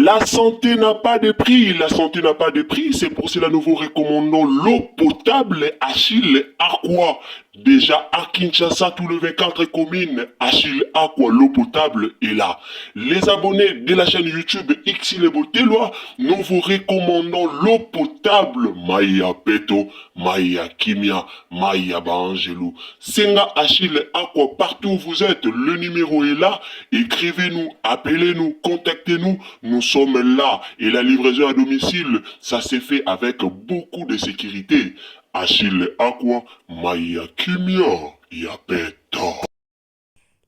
La santé n'a pas de prix, la santé n'a pas de prix, c'est pour cela que nous vous recommandons l'eau potable Achille Aqua. Déjà à Kinshasa, tous les 24 communes, Achille Aqua, l'eau potable est là. Les abonnés de la chaîne YouTube Xile Botelwa, nous vous recommandons l'eau potable Maya Peto, Maya Kimia, Maya Bangelou. Senga Achille Aqua, partout où vous êtes, le numéro est là. Écrivez-nous, appelez-nous, contactez-nous. Nous sommes là et la livraison à domicile, ça s'est fait avec beaucoup de sécurité. Achille Aqua, Maya Kimia, Yapeto.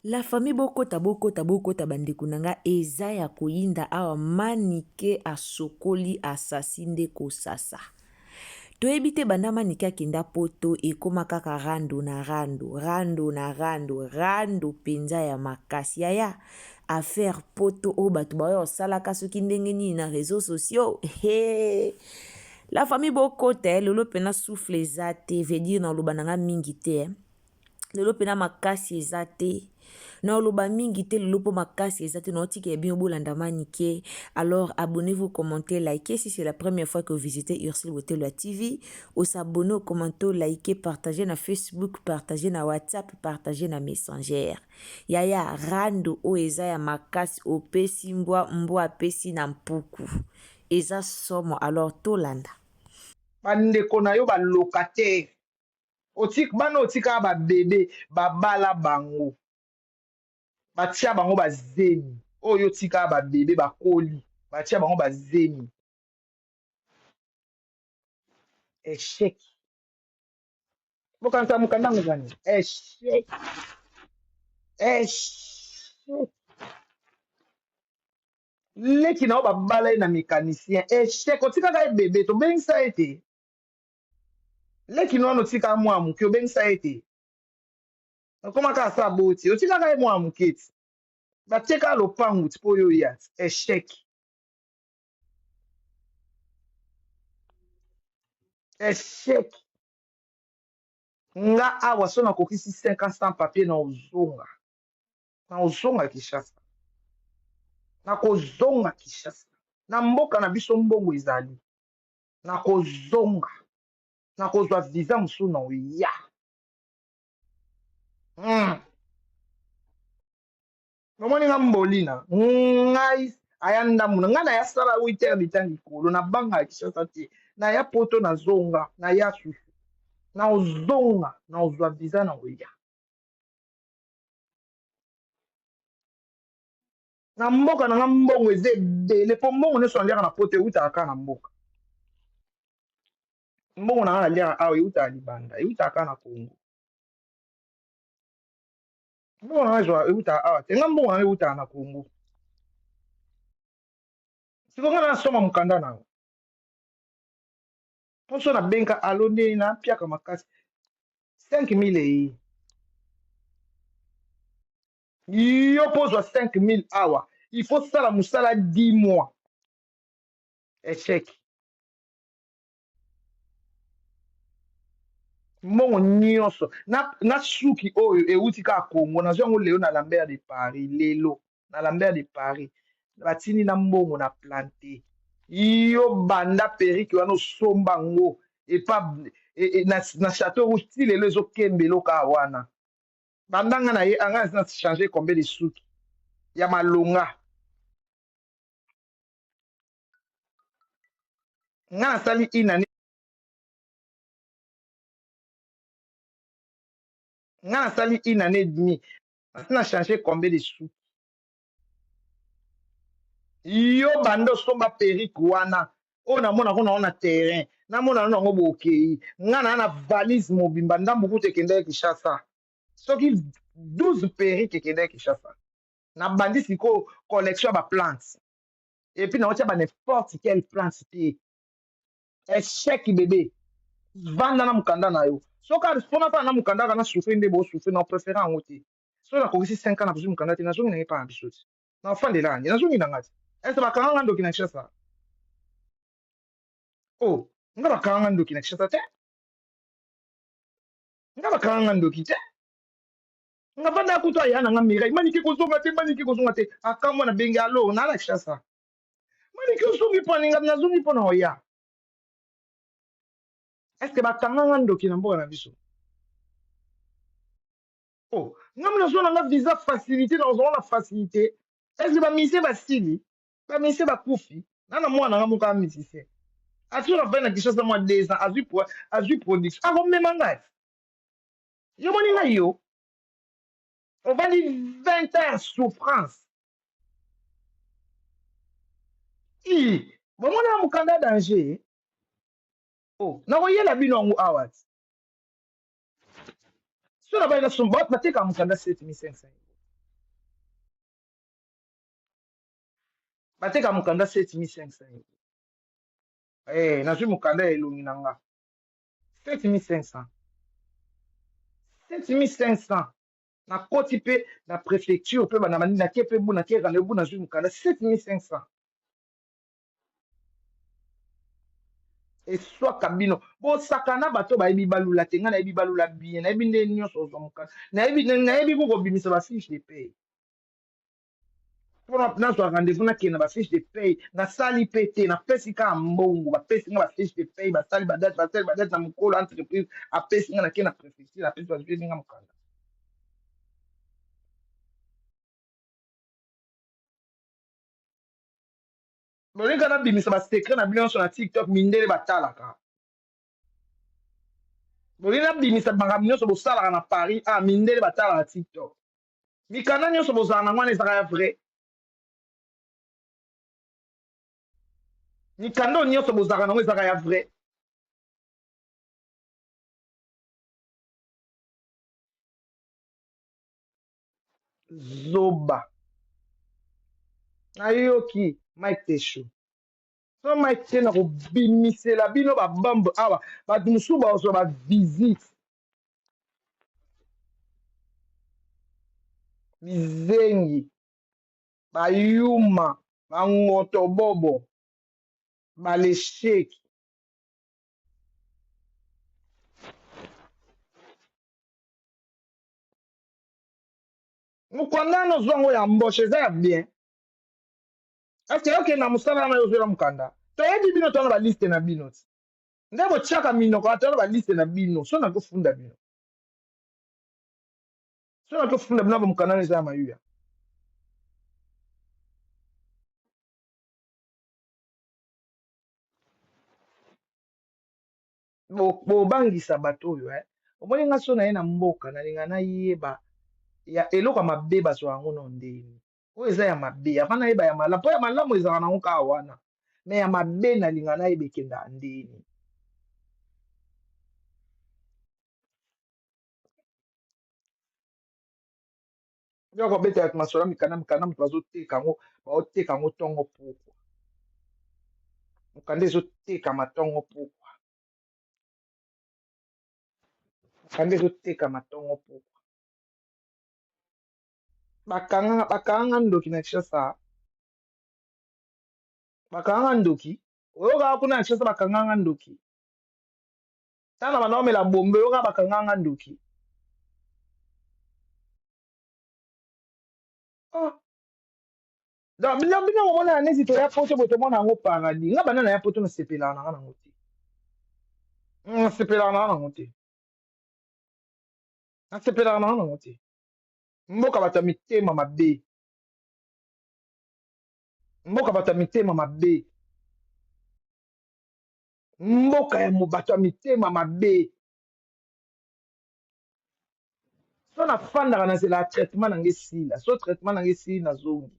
La famille bokota bandeko nanga eza ya koyinda awa manike asokoli asasinde kosasa. Toyebi te banda manike akenda poto ekoma kaka rando penza ya makasi yaya affaire poto o batu bayo salaka soki ndenge nini na réseaux sociaux. La famille bokota lolo pena souffle eza te veut dire na loba nanga mingi te. Lelo pena makasi eza te. Na loba mingi te lelo po makasi eza te. Na otiki ya bien bolanda manike. Alors abonnez-vous, commentez, likez. Si c'est la première fois que vous visitez Ursule Botelwa TV, ou s'abonnez, commentez, likez, partagez na Facebook, partagez na WhatsApp, partagez na Messenger. Yaya rando o eza ya makasi opesi mbwa apesi na mpuku. Eza somo alors tolanda. Bandeko na yo ba locataire. Bana otika ba bébé babala bango. Batia bango ba zemi. Oyo tika ba bébé bakoli. Batia bango ba zemi. Échec. Bokanza mukanda ngani? Échec. Échec. Leki na babala na mécanicien. Échec. Otika ka bébé to bengisa ete. Leki no tika mwa muke obengisa ete. Koma ka sa boti. Otika ka mwa muketi. Bateka lopangu tipo yo ya. Échec. Échec. Nga awa so na kokisi 5 ans sans papier na ozonga. Na ozonga Kishasa. Na kozonga Kishasa. Na mboka na biso mbongo ezali. Na kozonga. Na kozwa visa musu na oya. Nomoni nga mbolina. Ngai ayanda muna. Nga na ya sala 8 heures bitangi kolo. Na banga Kishasa te. Na ya poto na zonga. Na ya susu. Na ozonga. Na ozwa visa na oya. Na mboka na nga mbongo eze ebele po mbongo nyonso naliaka na poto eutaka kaka na mboka. Mbongo na nga naliaka awa eutaka libanda eutaka kaka na Congo. Mbongo na nga ezwa eutaka awa te nga mbongo na nga eutaka na Congo. Siko nga nasoma mukanda na nga. Poso na benka alonde na piaka makasi 5 000 eyi. Yo pozwa 5 000 awa. Il faut sala musala 10 mois. Échec. Mbongo nyonso. Na suki oyo euti ka Congo. Na zongo leo na Lambert de Paris. Lelo. Na Lambert de Paris. Batini na mbongo na planté. Yo banda periki wana osomba ngo. Et pas na château rouge ti lelo ezo kembelo ka wana. Bandanga na ye anga na changer combien de suki. Ya malonga. Nga na sali inane. Nga na sali une année et demie. Na changer combien de suki. Yo bando somba periki wana. O na mona kona na terrain. Na mona na ngo bokei. Nga na valise mobimba ndambu kute kende Kishasa. Soki 12 periki kende Kishasa. Na bandi siko collection ba plantes. Et puis na otia ba n'importe quelle plante te. Échec bébé. Vanda na mukanda na yo. Soka respona pa na mukanda kana souffrir nde bo souffrir na préférer en ôté. So na kokisi 5 ans na kuzu mukanda te na zongi na pas ambitieux. Na fande la na zongi na ngati. Est-ce ba kanga ndo kina Kishasa? Oh, nga ba kanga ndo kina Kishasa te. Nga ba kanga ndo kite. Nga vanda kutwa ya na nga mira. Maniki kozonga te. Akamwa na benga alo na la Kishasa. miki osungi mpo ninga nazungi mpo na oya. Est-ce que bakanganga ndoki na mboka na biso? Oh, ngam nazo na visa facilité dans la facilité. Est-ce que ba mise basili? Ba mise bakufi? Nana mwana nga muka misise. Atu na vena kishasa mwa 2 ans azui production. Ah bon même ngai. Yo moni nga yo. On va dire 20 ans de souffrance. Bon mona mukanda danger. Oh, na koyela bino ngu awat. So na ba ina sumba bateka mukanda 7500. Bateka mukanda 7500. Nazwi mukanda elongi nanga. 7500. 7500. Na koti pe na préfecture pe bana mani na kepe bu na kera ne bu na zwi mukanda 7500. Et soit kabino bo sakana bato ba ebi balula tenga na ebi balula bien na ebi nde nyonso zo mukanda na ebi ko bimisa ba fiche de paye. Pour na zo rendez-vous na kena ba fiche de paye na sali pété na pesi ka mbongo ba pesi nga ba fiche de paye ba sali ba date na mukolo entreprise a pesi nga na kena préfecture a pesi ba zwi nga mukanda. Bolinga na bimisa ba secret na bino sur na TikTok mindele batalaka. Bolinga bimisa banga bino so bosala na Paris mindele batala na TikTok. Mikanda nyo so bozala na ngwana ezaka ya vrai. Mikanda nyo so bozala na ngwana ezaka ya vrai. Zoba. Ayoki Mike Tesho. So Mike Tesho na ko bimisela bino ba bambo awa ba musu ba so ba visite. Bizengi. Ba yuma, ba ngoto bobo. Ba lesheki. Mukanda no zwango ya mboshe za ya bien. Est-ce que na musala na yozo la mukanda? To yebi bino to na ba liste na bino. Ndebo chaka mino ko to na ba liste na bino. So na ko funda bino. So na ko funda bino ba mukanda na za mayuya. Bo bangisa bato oyo omoni nga so na ye na mboka na linga na yeba ya eloko mabe bazo yango no ndeni. Oyo eza ya mabe afana yeba ya malamu po ya malamu ezaka nango ka wana me ya mabe na linga na yeba ekenda ndeni. Yo ko beta ya masola mikana mutu bazoteka yango baoteka yango tongo poko. Mukanda ezoteka matongo poko. Mukanda ezoteka matongo poko. Bakanga ndoki na Kishasa. Bakanga ndoki. Oyoka kuna na Kishasa bakanga ndoki. Tana banaomela bombe oyoka bakanga ndoki. Donc bino omona nezi to ya poto boto mona ngo paradis. Nga banana ya poto no sepela na ngo te. Sepela na ngo te. Na sepela na ngo te. Mboka bata mitema mabe. Mboka bata mitema mabe. Mboka ya mobata mitema mabe. So na fanda na zela traitement na ngesila. So traitement na ngesila na zongi.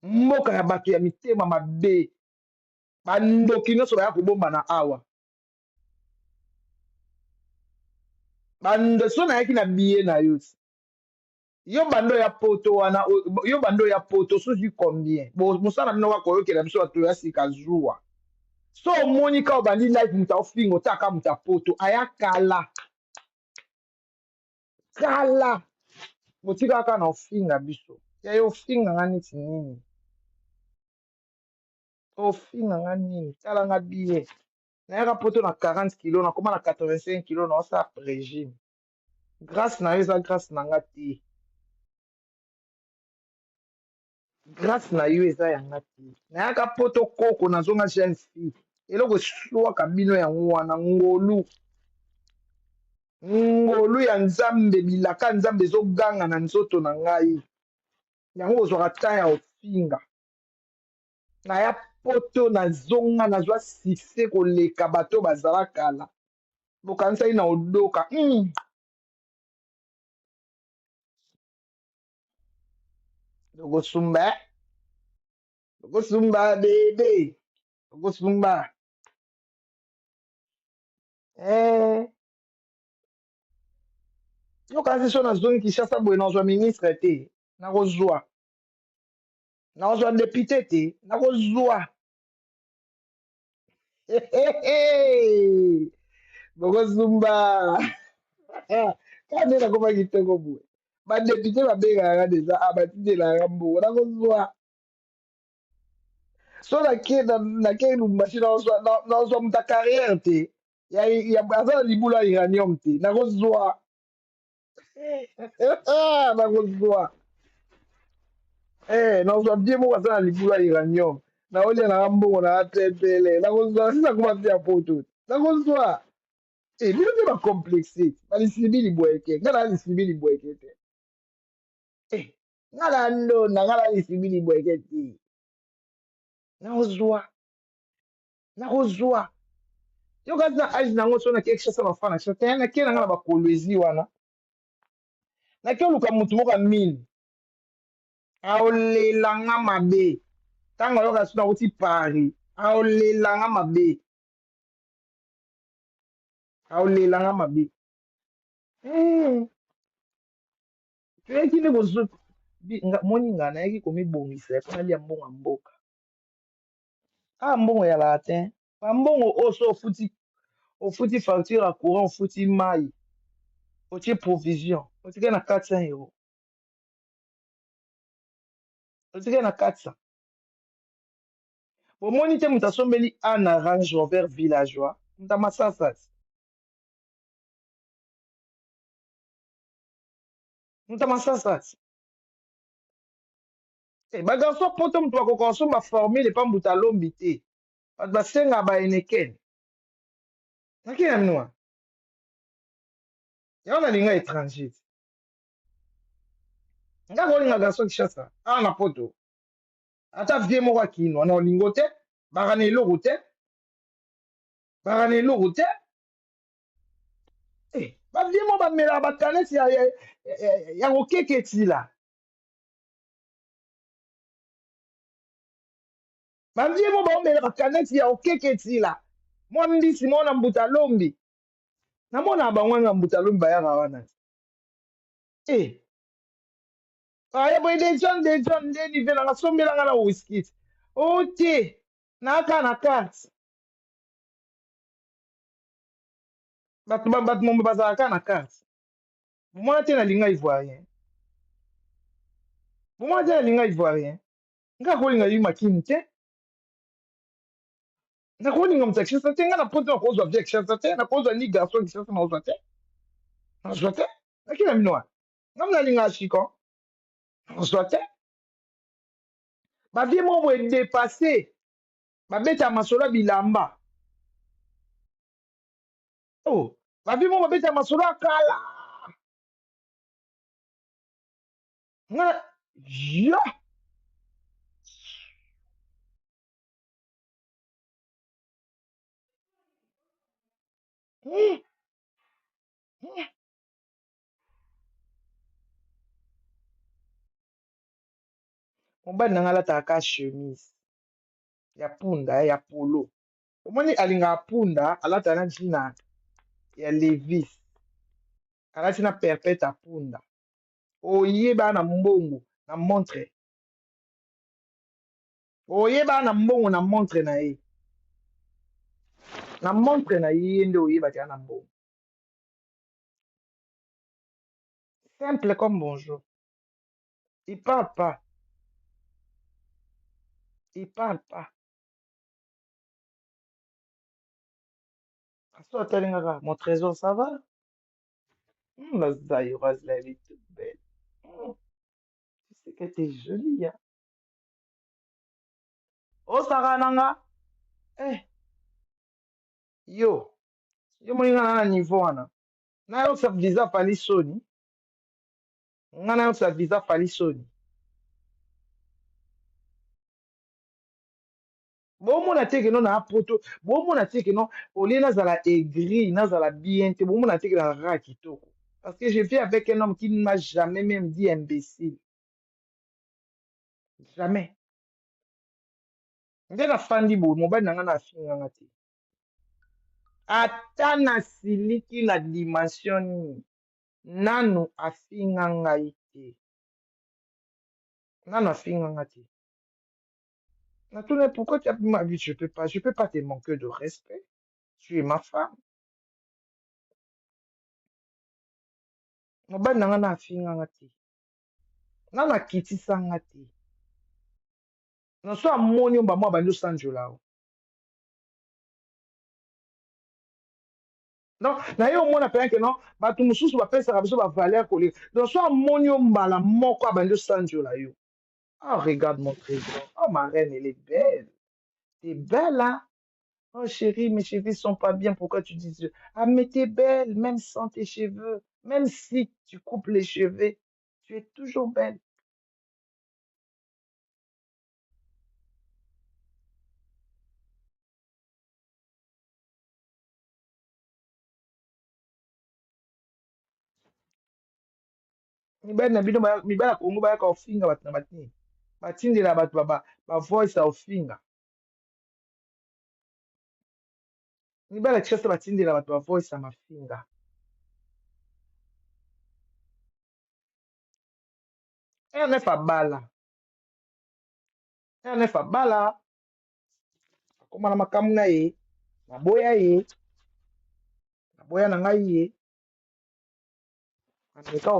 Mboka ya bato ya mitema mabe. Bandoki nyonso baya kobomba na awa. Bando so na yaki na biye na yo. Yo bando ya poto wana yo bando ya poto so ju combien. Bo musana bino wako yokela biso bato ya sika zuwa. So monika obandi life muta ofingo taka muta poto aya kala. Kala. Botika ka na ofinga biso. Ya yo ofinga ngani tinini. Ofinga ngani kala nga biye. Na yaka poto na 40 kilo na koma na 85 kilo na osa régime. Grâce na yo eza grâce na nga te. grâce na yo eza yanga te nayaka poto koko nazonga jeune fille eloko eswaka bino yango wana ngolu ya nzambe bilaka ya nzambe ezoganga na nzoto na ngai yango ozwaka ta ya ofinga naya poto nazonga nazwa sise koleka bato bazala kala bokanisaki na odoka lokosumba bebe lokosumba yokanisi so nazongi kishasa boye nazwa ministre te nakozwa depute te nakozwa lokosumba kande nakoma kitoko boye badepute babengaka deja batindelaka mbongo nakozwa so nake lumbashi nazwa muta carrière te aza na libula ya uranium te nakozwa nakozwa nazwa bie moko aza na libula ya uranium naolia naka mbongo naka tepele nakozwa sinakoma te ya poto nakozwa bino mpe bacomplexe balisibili bweke nga na lisibili bweke te nga na ndonda nga na lisibili bweke te nakozwa yo kasi na age nango so nake kishasa bafana kishasa te nake nanga na bakolwezi wana nake oluka mutu moko amini aolelanga mabe ntango ayoka so nauti pari aolelanga mabe toyeki nde moni nga nayeki komibongisa mpo nalia mbongo ya mboka mbongo ya latin bambongo oyo so ofuti facture ya courant ofuti mai otie provision otike na 400 euro otike na 400 bomoni te moto asombeli na range rover villageois moto amasasa ti moto amasasa ti bagarso poto moto bakoka kosomba formule epa mbuto alombi te bato basengaka baenekene naki na minoa yango nalinga étranger ti nga kolinga garso kishasa awa na poto ata vie moko akinwa na olingo te baka na eloko te bavie moko bamelaka bakaneti ya kokeketila bavie moko baomela bakaneti ya kokeketila mwa mbisi moko na mbuta lombi namona bango na mbuta lombi bayaka wana aya boye dejon nde nive nanga sombelanga na wiskit ote naka na karte bato mombe bazalaka na karte bomwana te nalinga ivoirien nga kolinga yi makini te nakolinga moto ya kishasa te nga na poto nakozwa vie ya kishasa te nakozwa ni garso ya kishasa nazwa te nakina minoa nga mnalinga ashiko nazwa te bavie moko boye dépassé babeta masolo ya bilamba bavie moko babeta masolo ya kala nga ya mobali nanga alataka ka chemise ya punda ya polo omoni alingaka punda alataka na jina ya levis alati na perpete ya punda oyebaka na mbongo na montre na ye na montre na ye nde oyebaka na mbongo simple comme bonjour il parle pas aso atalingaka mon trésor ça va la zaïroise là elle est toute belle tu sais que t'es jolie hein osaka nanga yo moninga na niveau wana nayokisa visa fali soni nga nayokisa visa fali soni bomona te keno na poto bomona te keno olie nazala aigri nazala bien te bomona te kena kaka kitoko parce que je vis avec un homme qui ne m'a jamais même dit imbécile jamais nde nafandi boye mobali na nga na afinganga te ata nasiliki na dimension nini nanu afinga ngai te nanu afinganga te natuna pourquoi tu as pris ma vie je peux pas te manquer de respect tu es ma femme mobali na nga na afinganga te nanu akitisanga te naso amoni yo bamwa bandi osanjola o non naye omona mpenake non bato mosusu bapesaka biso bavaler kolega donc so amoni yo mbala moko abandi osanjola yo oh regarde mon trésor oh ma reine elle est belle t'es belle hein oh chérie mes cheveux sont pas bien pourquoi tu dis ça ah mais t'es belle même sans tes cheveux même si tu coupes les cheveux tu es toujours belle mibali na bino mibali ya kongo bayaka ofinga bato na batini batindela bato bavoice ya ofinga mibali ya kishasa batindela bato bavoice ya mafinga ernef abala ernef abala akoma na makamu na ye naboya na ngai ye ameka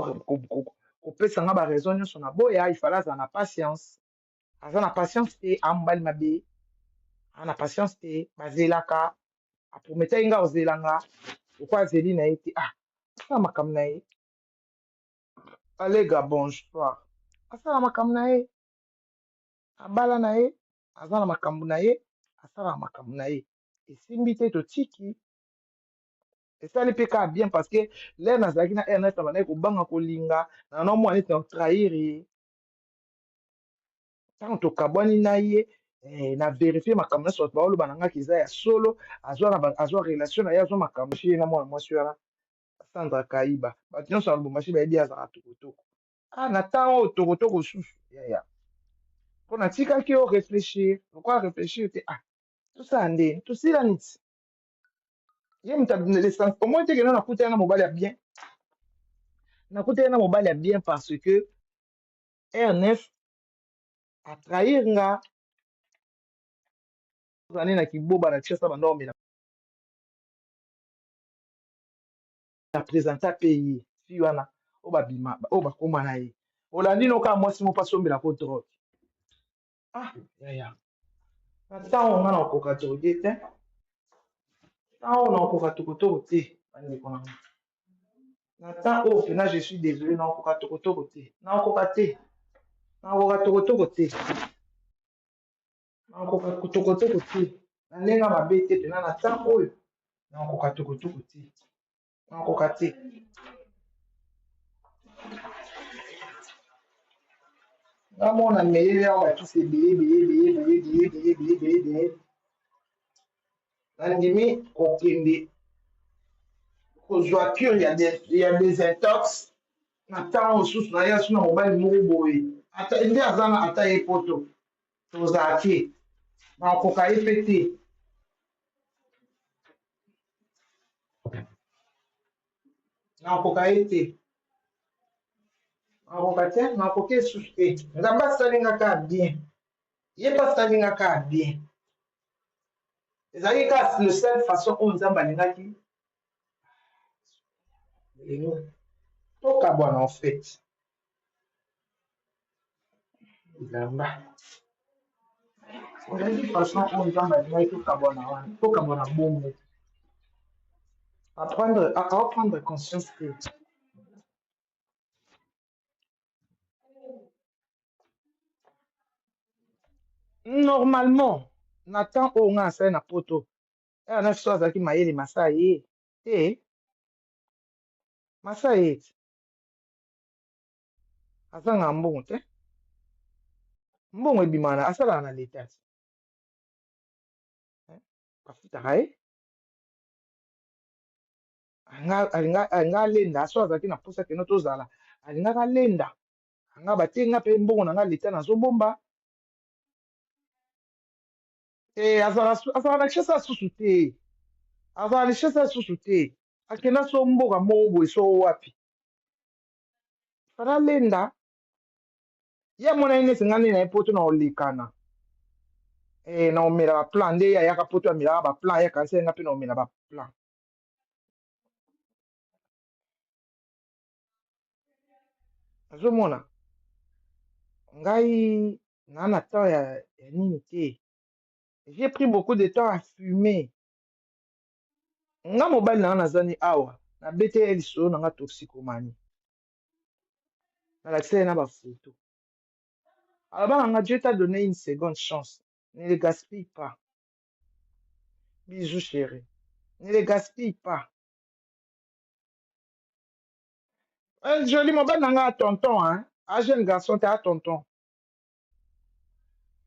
kopesa nga baraison nyonso naboya ifala azala na patience aza na patience te amobali mabe aza na patience te bazelaka aprometaki nga ozelanga lokwa azeli na ye te asala makambo na ye alega bonsoir asala makambo na ye abala na ye aza na makambo na ye asala makambo na ye esimbi te totiki esali mpe kaka bien parce que lere nazalaki na ernest abandaki kobanga kolinga na nomona neti na trahir ye ntango tokabwani na ye na verifie makambo nyonso bato baoloba na ngaki eza ya solo azwa relation na ye azwa makambo shi ye na mwana mwasi wana sandra kaiba bato nyonso na lubumbashi bayebi azalaka tokotoko na ntango oyo tokotoko susu yaya mpo natikaki o réfléchir lokola réfléchir te tosala ndeni tosila niti ye moto l'essence omoi te keno nakutana na mobali ya bien nakutana na mobali ya bien parce que r9 atrahir nga ozane na kiboba na tiasa bandomela na présente ape ye fi wana oyo babima oyo bakoma na ye olandi nokaa mwasi mo mpasi ombelako drogue yaya na ntango nga na okoka droge te ntango na okoka tokotoko te bandeko na nga na ntan oyo mpena je suis désolé na okoka tokotoko te na okoka te na okoka tokotoko te na okoka tokotoko te na ndenge mabe te mpena na ntan oyo na okoka tokotoko te na okoka te namona meyeli awa bakisi ebele nandimi kokende kozwa cure ya desintox na ntango mosusu na ye asu na mobali moko boye nde aza na ata ye poto tozala te na okoka ye mpe te na okoka ye te na okoka te na okoka esusu te nzambe asalinga kaka bien ye mpe asalinga kaka bien ezalaki kaka le seule façon oyo nzambe alingaki tokabwana en fait nzamba ezalaki façon oyo nzambe alingaki tokabwana wana tokabwana bongo apprendre conscience te normalement na temps oyo nga asali na poto eya na so azalaki mayele masa ye te masa ye te azanga mbongo te mbongo ebimana asalaka na leta te bafutaka ye alinga alenda so azalaki na posa keno tozala alingaka alenda anga batenga mpe mbongo na nga leta nazobomba azala na richesse asusu te azala na richesse asusu te akenda so mboka moko boye so wapi fana lenda ye mona ye neti nga nde na ye poto na olekana na omela baplan nde ye ayaka poto amelaka baplan ye akanisi yenga mpe na omela baplan azomona ngai na na temps ya nini te j'ai pris beaucoup de temps à fumer nga mobali na nga nazani awa na btl solo na nga toxicomanie nalakisa ye na bafoto alobaka nga Dieu t'a donné une seconde chance ne le gaspille pas bisous chéri ne le gaspille pas un joli mobali na nga a tonton hein un jeune garçon t'es à tonton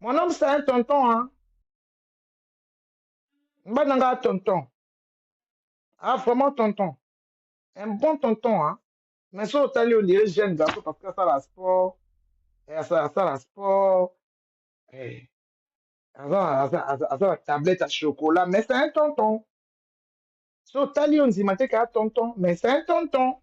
mon homme c'est un tonton hein mobali na nga a tonton ah vraiment tonton un bon tonton hein mais so otali on dirait jeune garçon parce que asala sport asala sport aza tablette à chocolat mais c'est un tonton so otali on ndima te ka tonton mais c'est un tonton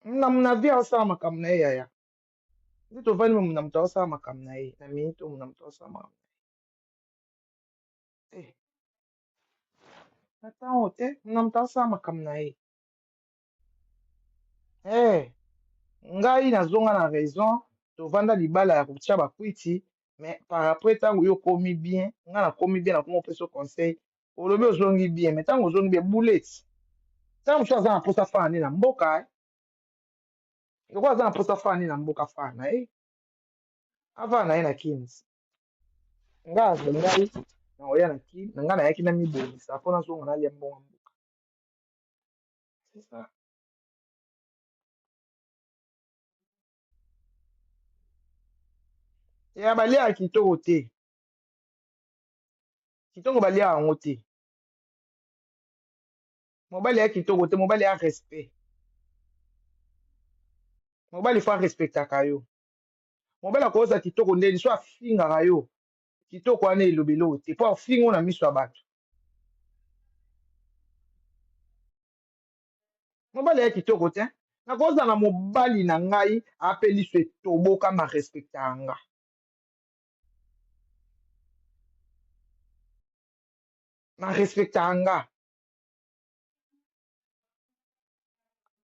na vie asala makambo na ye yaya nde tovandi na moto asala makambo na ye na minute oyo na moto asala makambo na ye na ntango te na moto asala makambo na ye ngai nazonga na raison tovanda libala ya kotia bakwiti mais par après ntango yo komi bien nga nakomi bien nakoma opesa conseil olobi ozongi bien mais ntango ozongi bien buleti ntango mosusu aza na mposa fana nde na mboka lokola aza na mposa fana nde na mboka fana na ye avana na ye na kinzi nga azali ngai na oya na kini na nga nayaki na mibongisa mpo nazonga nalia mbongo mboka c'est ça ya baliaka kitoko te kitoko baliaka yango te mobali ya kitoko te mobali ya respect mobali fo arespectaka yo mobali akoyoza kitoko ndeni so afingaka yo kitoko wana elobeli oyo te mpo afinga o na miso ya bato mobali ya kitoko te nakoza na mobali na ngai apeli so etoboka ma respecta nga na respecta nga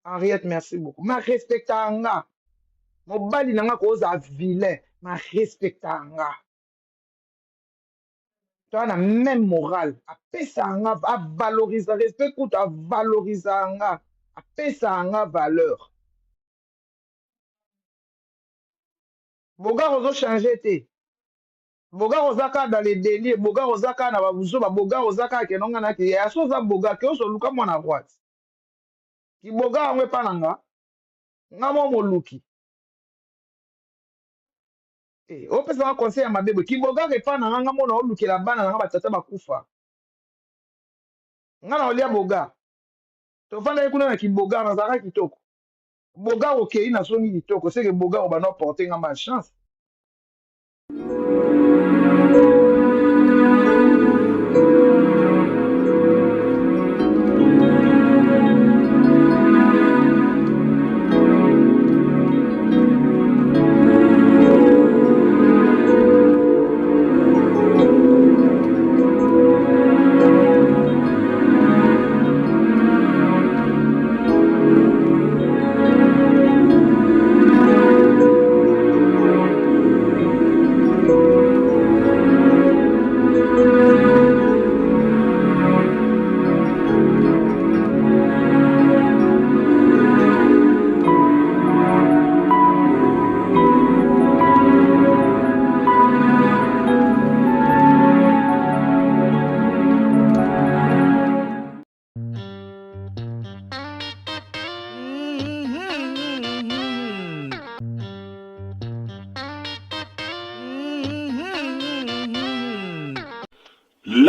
Henriette merci beaucoup ma respecta nga mobali na nga koza vilain ma respecta nga toa na même morale apesa nga avalorisa respect kutu avalorisa nga apesa nga valeur bogar ozochange te bogar oza kaka dans les délire bogar oza kaka na babuzoba bogar oza kaka kenonga na ke ya so oza bogar ke osoluka mwana droite kibogar yango epa na nga mo moluki opesa nga conseil ya mabe boye kibogar epa na nga mona olukela bana na nga batata bakufa nga na olia bogar tovandaki kuna na kibogar nazalaka kitoko bogar okei nasongi kitoko seke bogar obana oporte nga malchance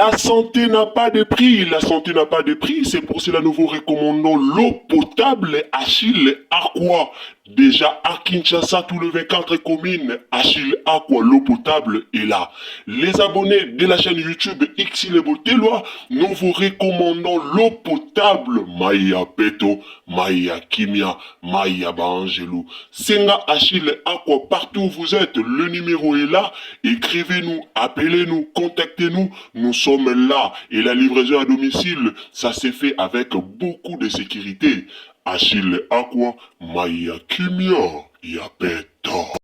La santé n'a pas de prix, la santé n'a pas de prix, c'est pour cela nous vous recommandons l'eau potable Achille Aqua. Déjà à Kinshasa, tous les 24 communes, Achille Aqua, l'eau potable est là. Les abonnés de la chaîne YouTube Xile Botelwa, nous vous recommandons l'eau potable Maya Peto, Maya Kimia, Maya Bangelou. Senga Achille Aqua, partout où vous êtes, le numéro est là. Écrivez-nous, appelez-nous, contactez-nous. Nous sommes là. Et la livraison à domicile, ça s'est fait avec beaucoup de sécurité. Achille Aqua, Maya Kimia, Yapeta.